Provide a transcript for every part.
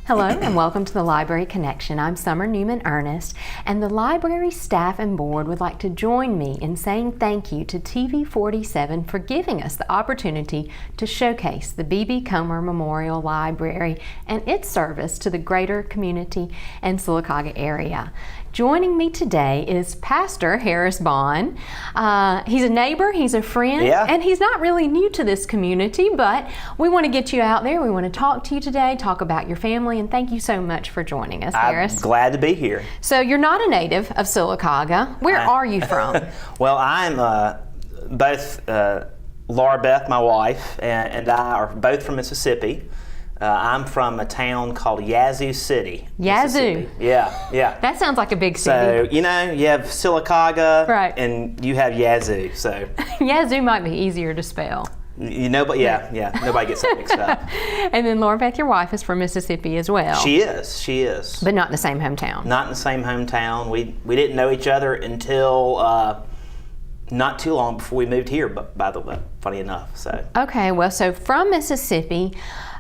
Hello and welcome to the Library Connection. I'm Summer Newman Ernest, and the library staff and board would like to join me in saying thank you to TV47 for giving us the opportunity to showcase the B.B. Comer Memorial Library and its service to the greater community and Sylacauga area. Joining me today is Pastor Harris Bond. He's a neighbor, he's a friend, and he's not really new to this community, but we want to get you out there. We want to talk to you today, talk about your family, and thank you so much for joining us, Harris. I'm glad to be here. So you're not a native of Sylacauga. Where are you from? Well, I'm both Laura Beth, my wife, and I are both from Mississippi. I'm from a town called Yazoo City. Yazoo? Yeah. That sounds like a big city. So, you have Sylacauga, right, and you have Yazoo, so. Yazoo might be easier to spell. But nobody gets that mixed up. And then Laura Beth, your wife, is from Mississippi as well. She is. But not in the same hometown. Not in the same hometown. We didn't know each other until not too long before we moved here, but by the way, funny enough. So. Okay, well, so from Mississippi,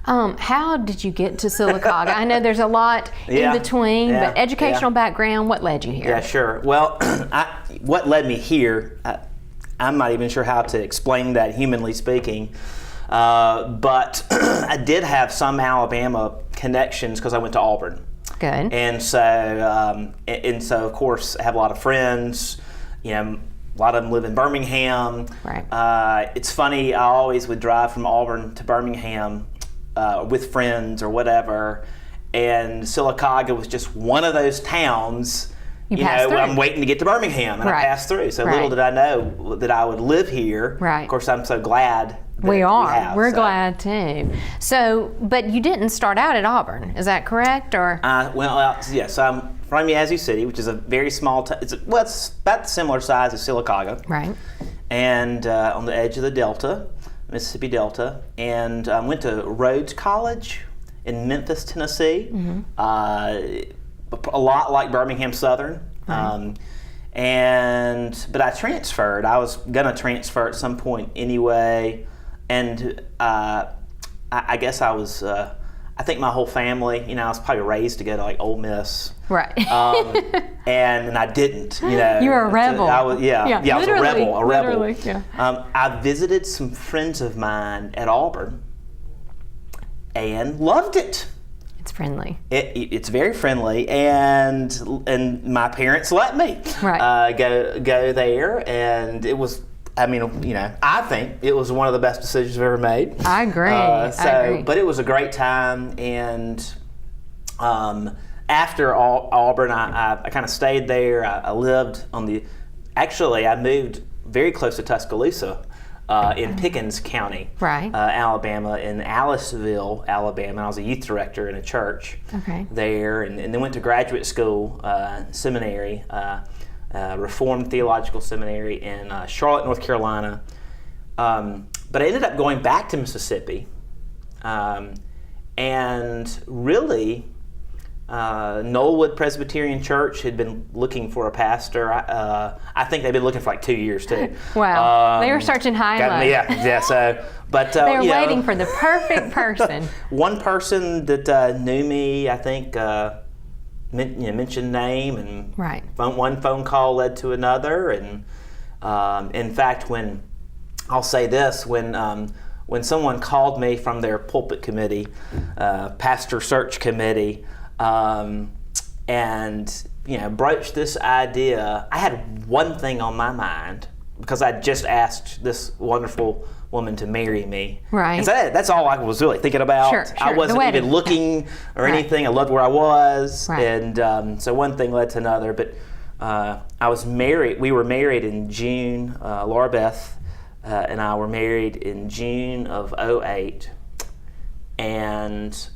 how did you get to Sylacauga? I know there's a lot in between, but educational background, what led you here? Yeah, sure. Well, what led me here, I'm not even sure how to explain that, humanly speaking, but I did have some Alabama connections because I went to Auburn. Good. And so, of course, I have a lot of friends, a lot of them live in Birmingham. Right. It's funny, I always would drive from Auburn to Birmingham with friends or whatever, and Sylacauga was just one of those towns. I'm waiting to get to Birmingham, and I passed through. So little did I know that I would live here. Right. Of course, I'm so glad. We're glad too. So, but you didn't start out at Auburn, is that correct? Or yes, I'm from Yazoo City, which is a very small town. It's about the similar size as Sylacauga. Right. And on the edge of the Delta, Mississippi Delta, and went to Rhodes College in Memphis, Tennessee. Mm-hmm. A lot like Birmingham Southern. Right. But I transferred. I was gonna transfer at some point anyway, and I guess I was. I think my whole family, I was probably raised to go to like Ole Miss. Right. And I didn't, You were a rebel. I was, I was a rebel. Literally, yeah. I visited some friends of mine at Auburn and loved it. It's friendly. It's very friendly, and my parents let me go there, and it was. I think it was one of the best decisions I've ever made. I agree. I agree. But it was a great time, and after Auburn, I kind of stayed there. I lived I moved very close to Tuscaloosa in Pickens County, Alabama, in Aliceville, Alabama. I was a youth director in a church there, and then went to graduate school, seminary, Reformed Theological Seminary in Charlotte, North Carolina. But I ended up going back to Mississippi, and really, Knollwood Presbyterian Church had been looking for a pastor. I think they've been looking for like 2 years too. Wow, they were searching high and low. Yeah. So, but they were waiting for the perfect person. One person that knew me, I think, mentioned name, and one phone call led to another. And in fact, when someone called me from their pulpit committee, pastor search committee, and broached this idea, I had one thing on my mind because I just asked this wonderful woman to marry me. Right. And so that's all I was really thinking about. Sure. I wasn't even looking or anything. I loved where I was. Right. And so one thing led to another. But I was married. We were married in June. Laura Beth and I were married in June of 2008. And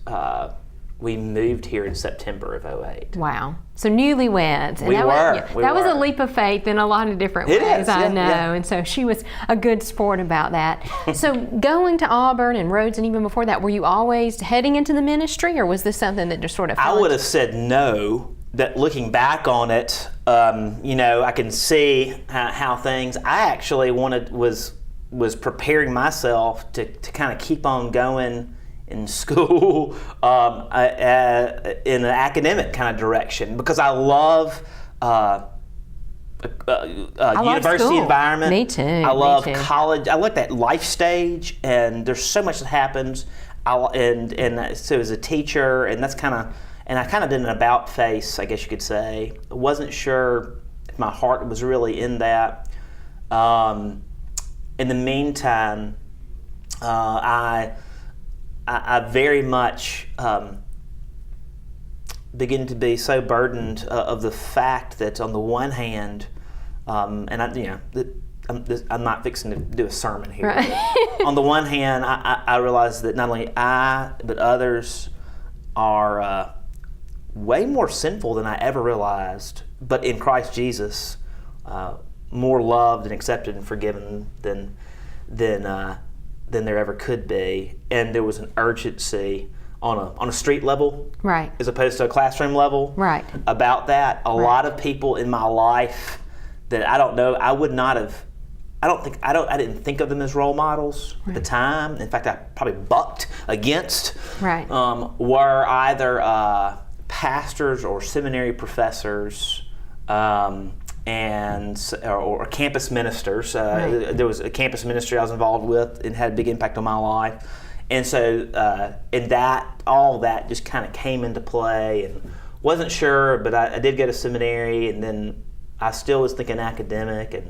we moved here in September of 2008. Wow. So newlyweds. And that was a leap of faith in a lot of different ways, I know. Yeah. And so she was a good sport about that. So going to Auburn and Rhodes, and even before that, were you always heading into the ministry, or was this something that just sort of I would have said no. That looking back on it, I can see how things I actually was preparing myself to kind of keep on going in school in an academic kind of direction, because I love university environment. Me too. I love college. I like that life stage, and there's so much that happens. And so as a teacher, and that's kind of, and I kind of did an about face, I guess you could say. I wasn't sure if my heart was really in that. In the meantime, I very much begin to be so burdened of the fact that on the one hand, and I'm not fixing to do a sermon here. Right. On the one hand, I realize that not only I, but others are way more sinful than I ever realized, but in Christ Jesus, more loved and accepted and forgiven than there ever could be. And there was an urgency on a street level, right, as opposed to a classroom level, right, about that. A lot of people in my life that I don't know, I didn't think of them as role models at the time. In fact, I probably bucked against. Right. Were either pastors or seminary professors, or campus ministers. Right. There was a campus ministry I was involved with and had a big impact on my life. And so, all that just kind of came into play, and wasn't sure, but I did go to seminary, and then I still was thinking academic, you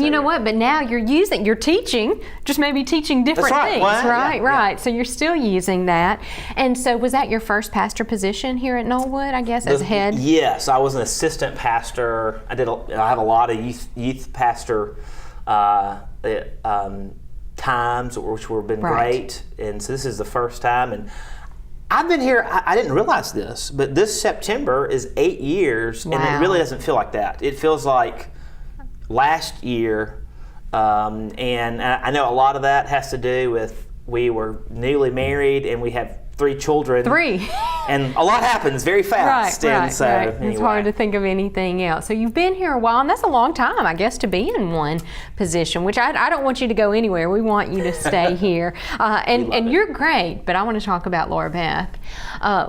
know what? But now you're teaching, just maybe teaching different things, right? Yeah. So you're still using that. And so was that your first pastor position here at Knollwood, I guess, as head? Yes, I was an assistant pastor. I have a lot of youth pastor times, which have been great. And so this is the first time. And I've been here, I didn't realize this, but this September is 8 years, and it really doesn't feel like that. It feels like last year, and I know a lot of that has to do with we were newly married and we have 3 children. 3. And a lot happens very fast. Right. Anyway. It's hard to think of anything else. So you've been here a while, and that's a long time, I guess, to be in one position, which I don't want you to go anywhere. We want you to stay here. And you're great, but I want to talk about Laura Beth.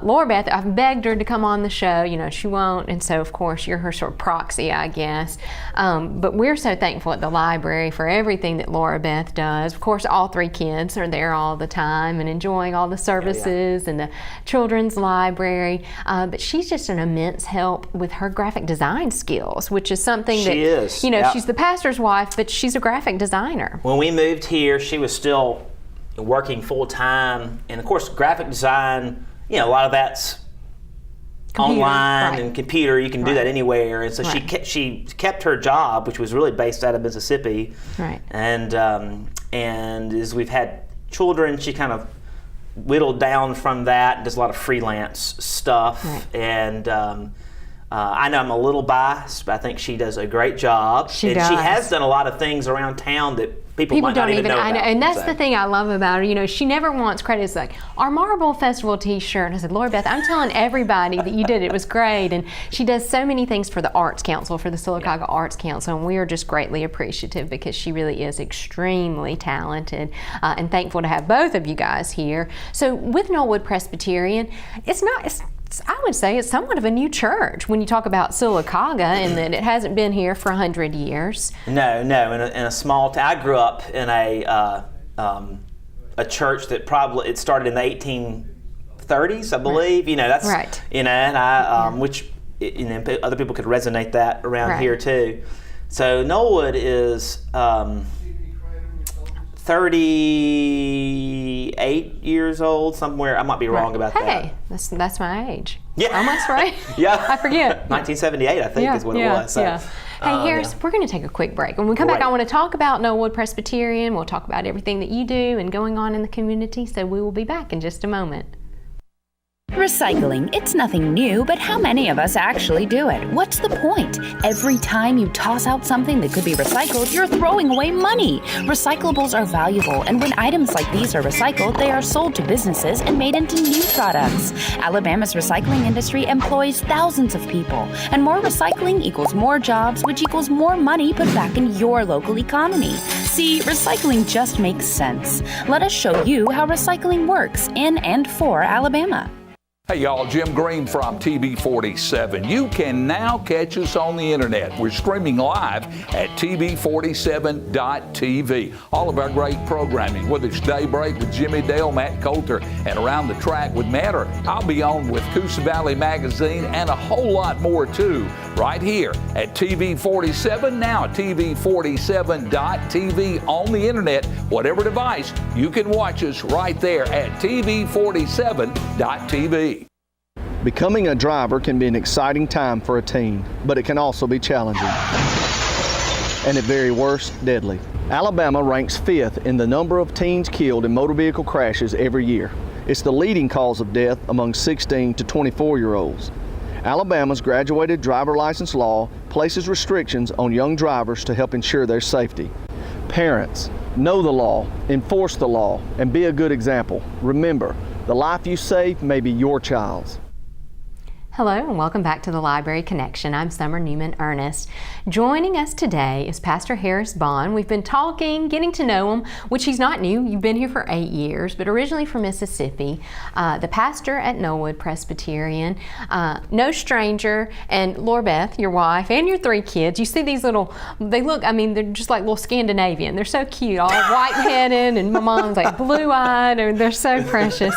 Laura Beth, I've begged her to come on the show. She won't, and so, of course, you're her sort of proxy, I guess. But we're so thankful at the library for everything that Laura Beth does. Of course, all 3 kids are there all the time and enjoying all the services and the children's library, but she's just an immense help with her graphic design skills, which is something she's the pastor's wife, but she's a graphic designer. When we moved here, she was still working full time, and of course graphic design, a lot of that's computer, online and computer. You can do that anywhere, and so she kept her job, which was really based out of Mississippi, right. And as we've had children, she kind of whittled down from that, does a lot of freelance stuff, and I know I'm a little biased, but I think she does a great job. She has done a lot of things around town that people might not even know about. And that's the thing I love about her. She never wants credit. It's like, our Marble Festival t-shirt. And I said, Laura Beth, I'm telling everybody that you did it. It was great. And she does so many things for the Arts Council, for the Sylacauga Arts Council, and we are just greatly appreciative because she really is extremely talented, and thankful to have both of you guys here. So with Knollwood Presbyterian, I would say it's somewhat of a new church when you talk about Sylacauga, and that it hasn't been here for 100 years. No, in a small town. I grew up in a church that probably it started in the 1830s, I believe. Right. That's right. And I which other people could resonate that around here too. So Knollwood is 38 years old, somewhere. I might be wrong about that. Hey, that's my age. Yeah. Almost right? Yeah. I forget. 1978, I think, is what it was. So, Hey, Harris, we're going to take a quick break. When we come back, I want to talk about Knollwood Presbyterian. We'll talk about everything that you do and going on in the community. So we will be back in just a moment. Recycling, it's nothing new, but how many of us actually do it? What's the point? Every time you toss out something that could be recycled, you're throwing away money. Recyclables are valuable, and when items like these are recycled, they are sold to businesses and made into new products. Alabama's recycling industry employs thousands of people, and more recycling equals more jobs, which equals more money put back in your local economy. See, recycling just makes sense. Let us show you how recycling works in and for Alabama. Hey y'all, Jim Green from TV47. You can now catch us on the internet. We're streaming live at TV47.tv. All of our great programming, whether it's Daybreak with Jimmy Dale, Matt Coulter, and Around the Track with Matt, or I'll be on with Coosa Valley Magazine, and a whole lot more too, right here at TV47, now TV47.tv on the internet. Whatever device, you can watch us right there at TV47.tv. Becoming a driver can be an exciting time for a teen, but it can also be challenging, and at very worst, deadly. Alabama ranks 5th in the number of teens killed in motor vehicle crashes every year. It's the leading cause of death among 16 to 24-year-olds. Alabama's graduated driver license law places restrictions on young drivers to help ensure their safety. Parents, know the law, enforce the law, and be a good example. Remember, the life you save may be your child's. Hello and welcome back to the Library Connection. I'm Summer Newman Ernest. Joining us today is Pastor Harris Bond. We've been talking, getting to know him, which he's not new. You've been here for 8 years, but originally from Mississippi. The pastor at Knollwood Presbyterian, no stranger, and Laura Beth, your wife, and your 3 kids. You see these little, they look, I mean, they're just like little Scandinavian. They're so cute, all white-headed, and my mom's like blue-eyed, and they're so precious.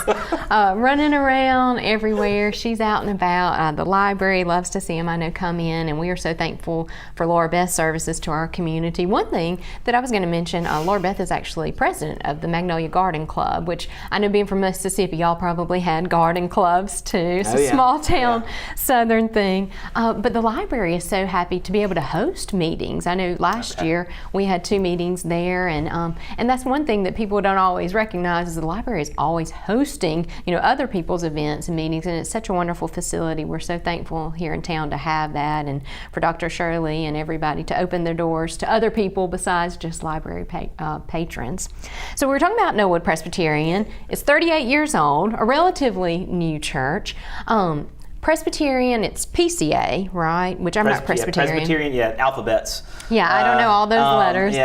Running around everywhere. She's out and about. The library loves to see them, I know, come in, and we are so thankful for Laura Beth's services to our community. One thing that I was going to mention, Laura Beth is actually president of the Magnolia Garden Club, which I know, being from Mississippi, y'all probably had garden clubs too. It's a small town southern thing. But the library is so happy to be able to host meetings. I know last year we had 2 meetings there, and that's one thing that people don't always recognize, is the library is always hosting, you know, other people's events and meetings, and it's such a wonderful facility. We're so thankful here in town to have that, and for Dr. Shirley and everybody to open their doors to other people besides just library patrons. So we're talking about Knollwood Presbyterian. It's 38 years old, a relatively new church. Presbyterian, it's PCA, right? Which I'm not Presbyterian. Presbyterian, alphabets. Yeah, I don't know all those letters.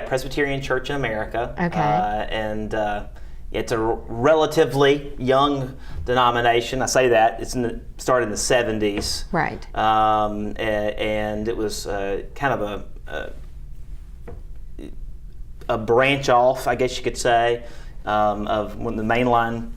Presbyterian Church in America. Okay. It's a relatively young denomination. I say that. It's started in the 70s. Right. And it was kind of a branch off, I guess you could say, of the mainline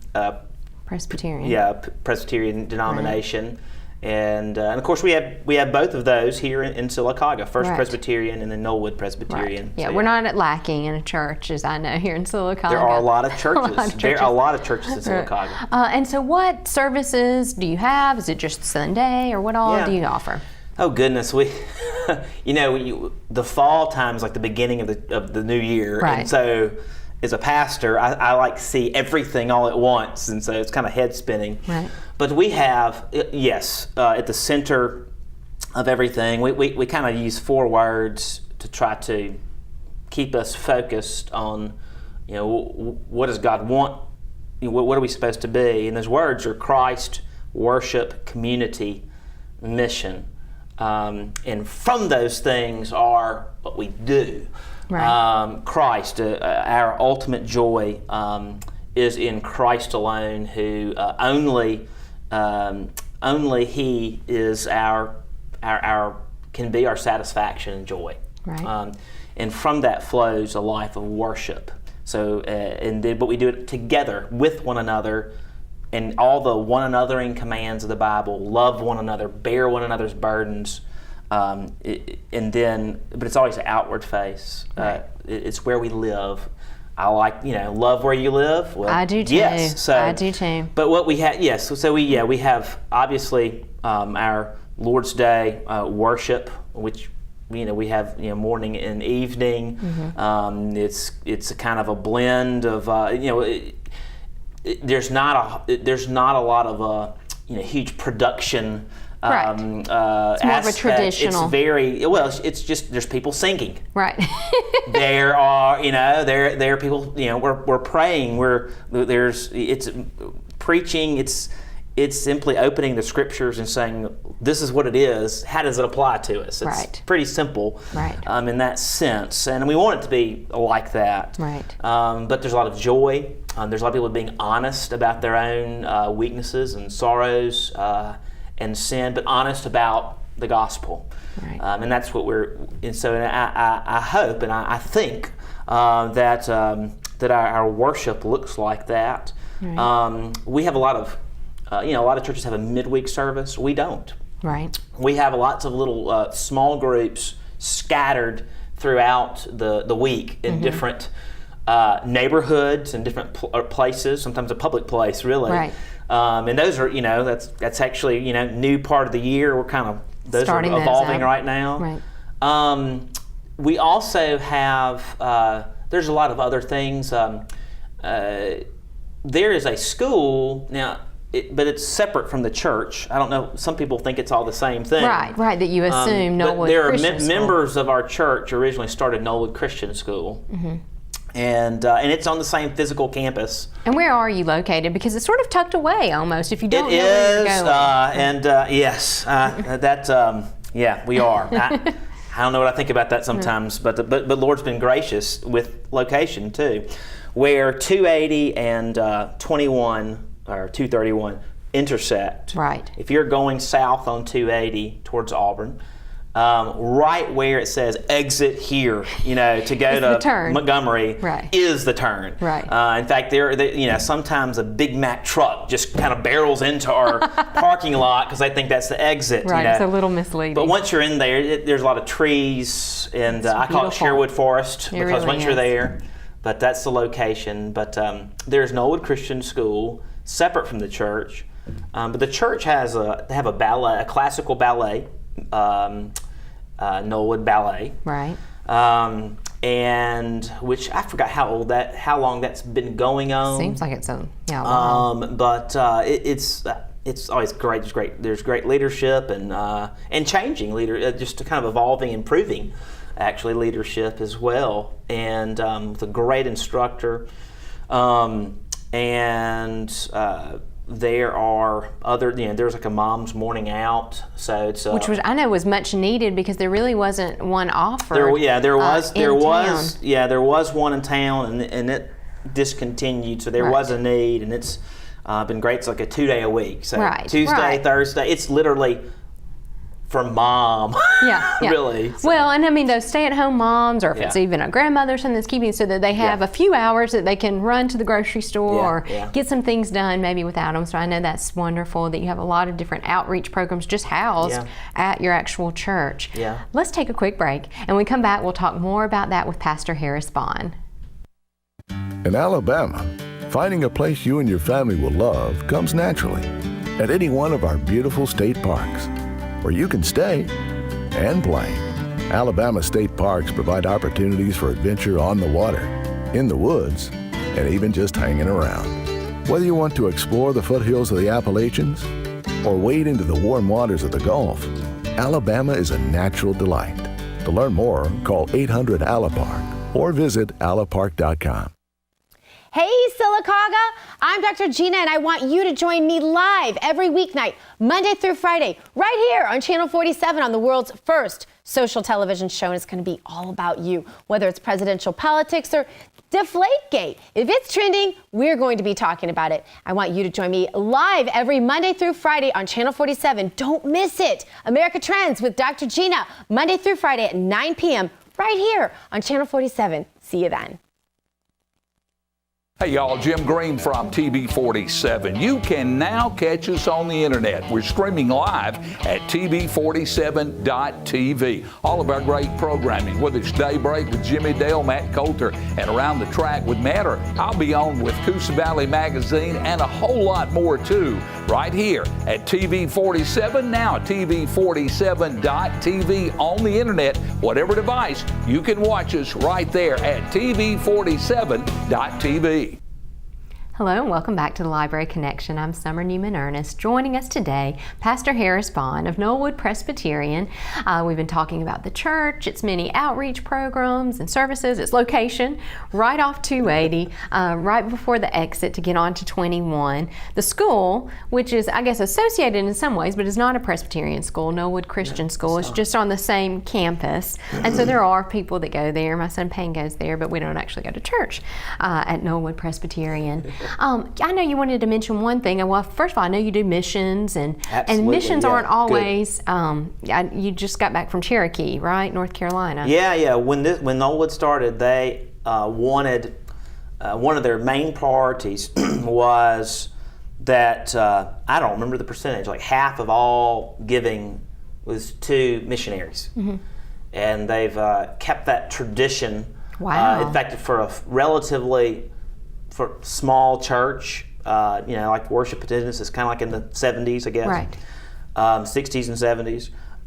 Presbyterian. Presbyterian denomination. Right. And of course we have both of those here in Sylacauga, First Presbyterian and then Knollwood Presbyterian. Right. Yeah, we're not lacking in a church, as I know, here in Sylacauga. There are a lot of churches. There are a lot of churches in Sylacauga. And so what services do you have? Is it just Sunday, or what all do you offer? Oh goodness, we, the fall time is like the beginning of the new year, right. And so as a pastor, I like to see everything all at once, and so it's kind of head spinning. Right. But we have, at the center of everything, we kind of use 4 words to try to keep us focused on, what does God want? What are we supposed to be? And those words are Christ, worship, community, mission. And from those things are what we do. Right. Christ, our ultimate joy is in Christ alone, who only He is our can be our satisfaction and joy. Right. And from that flows a life of worship. So, but we do it together with one another, and all the one anothering commands of the Bible: love one another, bear one another's burdens. But it's always an outward face. Right. It's where we live. I like, love where you live. Well, I do too. Yes, so I do too. But what we have, we have obviously our Lord's Day worship, which we have morning and evening. Mm-hmm. It's a kind of a blend of there's not a lot of huge production. Right. It's more of a traditional. It's very well. It's just there's people singing. Right. There are there are people. We're praying. It's preaching. It's simply opening the scriptures and saying, this is what it is. How does it apply to us? It's pretty simple in that sense. And we want it to be like that. Right. But there's a lot of joy. There's a lot of people being honest about their own weaknesses and sorrows and sin, but honest about the gospel. Right. And that's what I hope and I think that our worship looks like that. Right. We have a lot of churches have a midweek service. We don't. Right. We have lots of little small groups scattered throughout the week in different neighborhoods and different places. Sometimes a public place, really. Right. And those are that's actually new part of the year. We're kind of those are evolving right now. Right. We also have there's a lot of other things. There is a school now. But it's separate from the church. I don't know. Some people think it's all the same thing. Right. That you assume Knollwood Christian School. Members of our church originally started Knollwood Christian School, and it's on the same physical campus. And where are you located? Because it's sort of tucked away almost. If you don't know where you're going. Yes, we are. I don't know what I think about that sometimes, but Lord's been gracious with location too, where 280 and 21. Or 231 intersect. Right. If you're going south on 280 towards Auburn, right where it says exit here, to go to Montgomery is the turn. Right. In fact, sometimes a Big Mac truck just kind of barrels into our parking lot because they think that's the exit. Right. It's a little misleading. But once you're in there, there's a lot of trees, and I call it Sherwood Forest because once you're there. But that's the location. But there's Knollwood Christian School, separate from the church, but the church they have a classical ballet, Knollwood Ballet, right? And which I forgot how long that's been going on. Seems like it's long. But it's always great. There's great leadership and changing just kind of evolving, improving, actually leadership as well, and with a great instructor. There are other, there's like a mom's morning out, so it's which I know was much needed because there really wasn't one offered. There was one in town, and it discontinued, so there was a need, and it's been great. It's like a 2-day a week, so Tuesday, Thursday. It's literally for mom. Yeah. Really. So. Well, and I mean those stay-at-home moms, or if it's even a grandmother or something that's keeping, so that they have a few hours that they can run to the grocery store or get some things done maybe without them. So I know that's wonderful that you have a lot of different outreach programs just housed at your actual church. Yeah. Let's take a quick break, and when we come back, we'll talk more about that with Pastor Harris Bond. In Alabama, finding a place you and your family will love comes naturally at any one of our beautiful state parks, where you can stay and play. Alabama state parks provide opportunities for adventure on the water, in the woods, and even just hanging around. Whether you want to explore the foothills of the Appalachians or wade into the warm waters of the Gulf, Alabama is a natural delight. To learn more, call 800-ALA-PARK or visit alapark.com. Hey, Sylacauga! I'm Dr. Gina, and I want you to join me live every weeknight, Monday through Friday, right here on Channel 47 on the world's first social television show. And it's going to be all about you, whether it's presidential politics or Deflategate. If it's trending, we're going to be talking about it. I want you to join me live every Monday through Friday on Channel 47. Don't miss it. America Trends with Dr. Gina, Monday through Friday at 9 p.m. right here on Channel 47. See you then. Hey y'all, Jim Green from TV47. You can now catch us on the internet. We're streaming live at TV47.tv. All of our great programming, whether it's Daybreak with Jimmy Dale, Matt Coulter, and Around the Track with Matter. I'll be on with Coosa Valley Magazine and a whole lot more too, right here at TV47, now TV47.tv on the internet. Whatever device, you can watch us right there at TV47.tv. Hello and welcome back to the Library Connection. I'm Summer Newman Ernest. Joining us today, Pastor Harris Bond of Knollwood Presbyterian. We've been talking about the church, its many outreach programs and services, its location right off 280, right before the exit to get on to 21. The school, which is, I guess, associated in some ways, but is not a Presbyterian school, Knollwood Christian School. It's just on the same campus. And so there are people that go there. My son Payne goes there, but we don't actually go to church at Knollwood Presbyterian. I know you wanted to mention one thing. Well, first of all, I know you do missions, and missions aren't always. You just got back from Cherokee, right, North Carolina? Yeah. When Knollwood started, they wanted one of their main priorities was that I don't remember the percentage. Like half of all giving was to missionaries, and they've kept that tradition. Wow. In fact, for a relatively small church, like worship attendance is kind of like in the 70s, I guess. Right. 60s and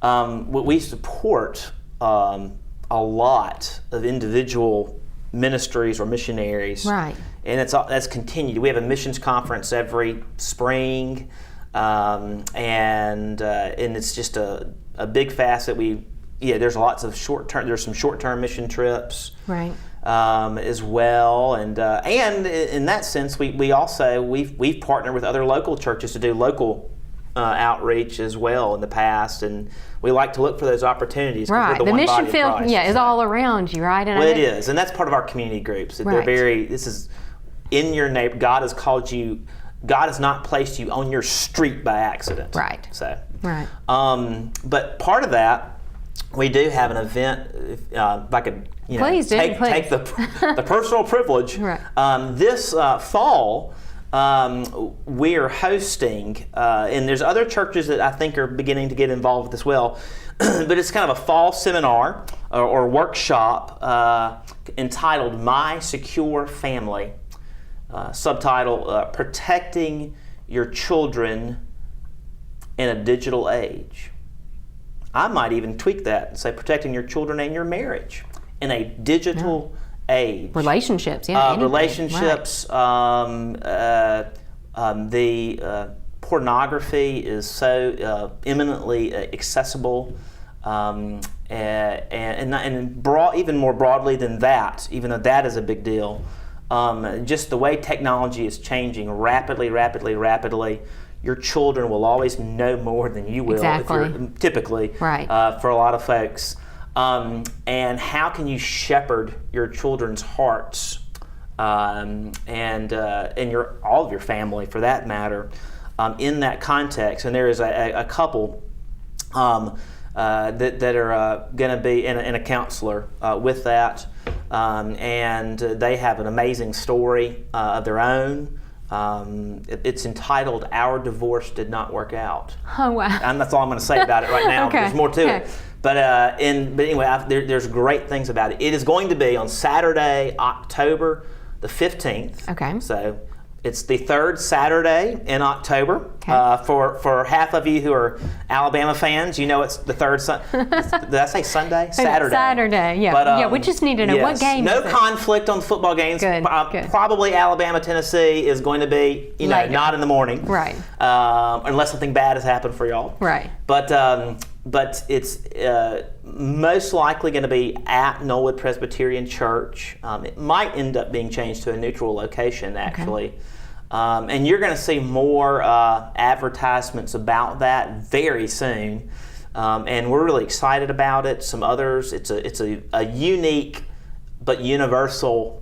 70s. We support a lot of individual ministries or missionaries. Right. And that's continued. We have a missions conference every spring, and it's just a big facet. There's lots of there's some short-term mission trips. Right. As well, and in that sense, we've partnered with other local churches to do local outreach as well in the past, and we like to look for those opportunities. Right, the mission field, is all around you, right? And it is, and that's part of our community groups. Right. This is in your neighbor. God has called you. God has not placed you on your street by accident. Right. So. Right. But part of that, we do have an event. If I could. Please do. Take the personal privilege. Right. This fall, we are hosting, and there's other churches that I think are beginning to get involved as well, but it's kind of a fall seminar or workshop entitled My Secure Family, subtitle Protecting Your Children in a Digital Age. I might even tweak that and say protecting your children and your marriage in a digital age. Relationships, relationships. Right. The pornography is so eminently accessible, and even more broadly than that, even though that is a big deal. Just the way technology is changing rapidly. Your children will always know more than you will. Exactly. Typically, right. For a lot of folks. And how can you shepherd your children's hearts, and all of your family, for that matter, in that context? And there is a couple that are going to be in a counselor with that, and they have an amazing story of their own. It's entitled "Our Divorce Did Not Work Out." Oh wow! And that's all I'm going to say about it right now. Okay. There's more to it. But anyway, there's great things about it. It is going to be on Saturday, October the 15th. Okay. So it's the third Saturday in October. Okay. For half of you who are Alabama fans, it's the third Sunday. Did I say Sunday? Saturday. Saturday, yeah. But, we just need to know what game No is it? conflict on football games. Good. Probably Alabama, Tennessee is going to be, not in the morning. Right. Unless something bad has happened for y'all. Right. But it's most likely going to be at Knollwood Presbyterian Church. It might end up being changed to a neutral location, actually. Okay. And you're going to see more advertisements about that very soon. And we're really excited about it. Some others, it's a unique but universal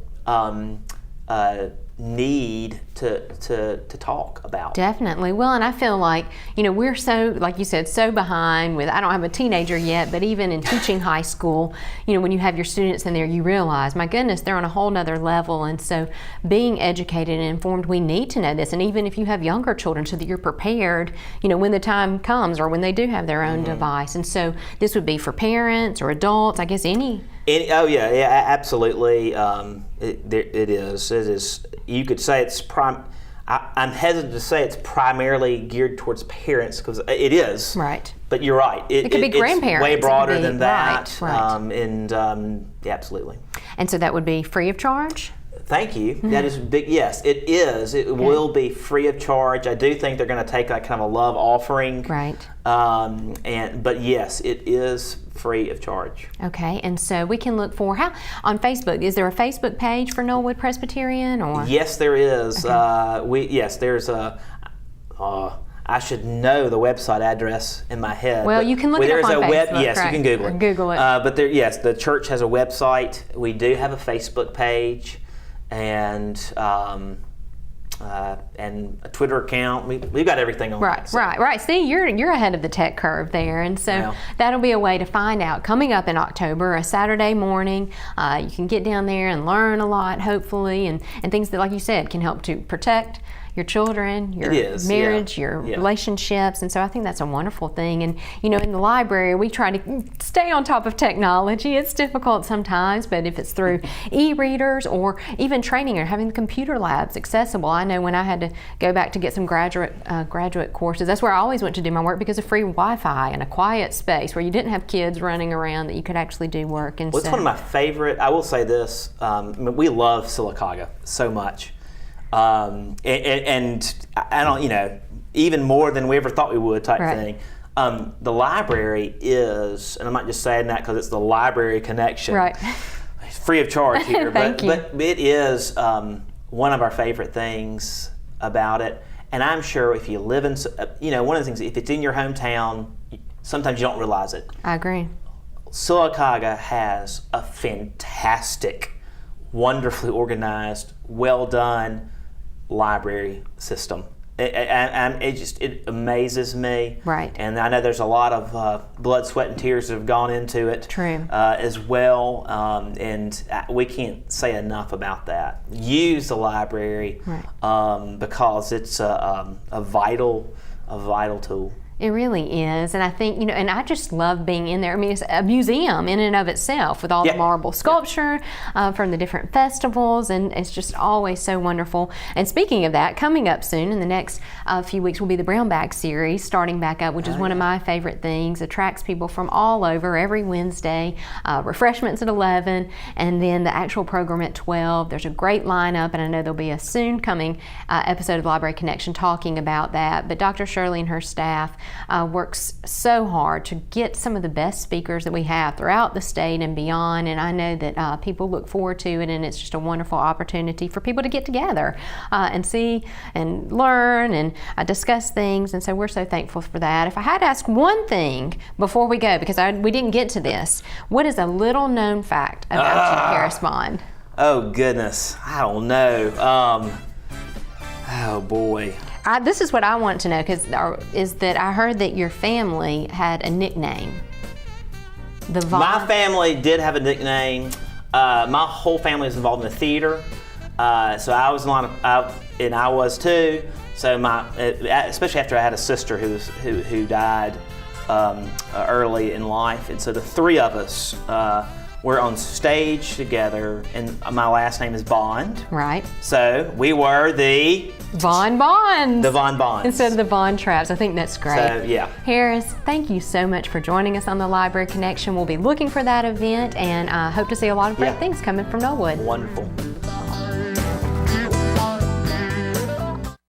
need to talk about. Definitely. Well, and I feel like, we're so, like you said, so behind with, I don't have a teenager yet, but even in teaching high school, when you have your students in there, you realize, my goodness, they're on a whole nother level. And so being educated and informed, we need to know this. And even if you have younger children, so that you're prepared, when the time comes or when they do have their own device. And so this would be for parents or adults, I guess any. Yeah, absolutely. It is. You could say it's I'm hesitant to say it's primarily geared towards parents, because it is. Right. But you're right. It could be grandparents. It's way broader than that. Right. Yeah, absolutely. And so that would be free of charge? Thank you. That is big. Yes, it is. It will be free of charge. I do think they're going to take like kind of a love offering. Right. But yes, it is free of charge. Okay, and so we can look for on Facebook. Is there a Facebook page for Knollwood Presbyterian, or? Yes, there is. Okay. There's a. I should know the website address in my head. Well, you can look it up on Facebook. Yes, right. you can Google it. Google it. But the church has a website. We do have a Facebook page, and a Twitter account. We've got everything on. Right, right. See, you're ahead of the tech curve there, and so that'll be a way to find out. Coming up in October, a Saturday morning, you can get down there and learn a lot, hopefully, and things that, like you said, can help to protect your children, your marriage, your relationships, and so I think that's a wonderful thing. And in the library, we try to stay on top of technology. It's difficult sometimes, but if it's through e-readers or even training or having computer labs accessible. I know when I had to go back to get some graduate courses, that's where I always went to do my work, because of free Wi-Fi and a quiet space where you didn't have kids running around, that you could actually do work. And it's one of my favorite. I will say this: we love Sylacauga so much. And I don't, even more than we ever thought we would type thing. The library is, and I'm not just saying that because it's the library connection. Right. It's free of charge here, but it is one of our favorite things about it. And I'm sure if you live in, one of the things, if it's in your hometown, sometimes you don't realize it. I agree. Sylacauga has a fantastic, wonderfully organized, well done library system. It amazes me. Right. And I know there's a lot of blood, sweat, and tears that have gone into it. True. As well. And we can't say enough about that. Use the library because it's a vital tool. It really is, and I think, and I just love being in there. I mean, it's a museum in and of itself with all the marble sculpture from the different festivals, and it's just always so wonderful. And speaking of that, coming up soon in the next few weeks will be the Brown Bag Series starting back up, which is one of my favorite things. Attracts people from all over every Wednesday. Refreshments at 11, and then the actual program at 12. There's a great lineup, and I know there'll be a soon coming episode of Library Connection talking about that. But Dr. Shirley and her staff works so hard to get some of the best speakers that we have throughout the state and beyond, and I know that people look forward to it, and it's just a wonderful opportunity for people to get together and see and learn and discuss things, and so we're so thankful for that. If I had to ask one thing before we go, because we didn't get to this, what is a little known fact about you, Harris Bond? Oh goodness, I don't know. Oh boy. This is what I want to know, is that I heard that your family had a nickname. My family did have a nickname. My whole family was involved in the theater, so I was and I was too. So especially after I had a sister who died early in life, and so the three of us were on stage together, and my last name is Bond. Right. So we were the Von Bonds. The Von Bonds. Instead of the Von Traps. I think that's great. So, yeah. Harris, thank you so much for joining us on the Library Connection. We'll be looking for that event, and I hope to see a lot of great things coming from Knollwood. Wonderful.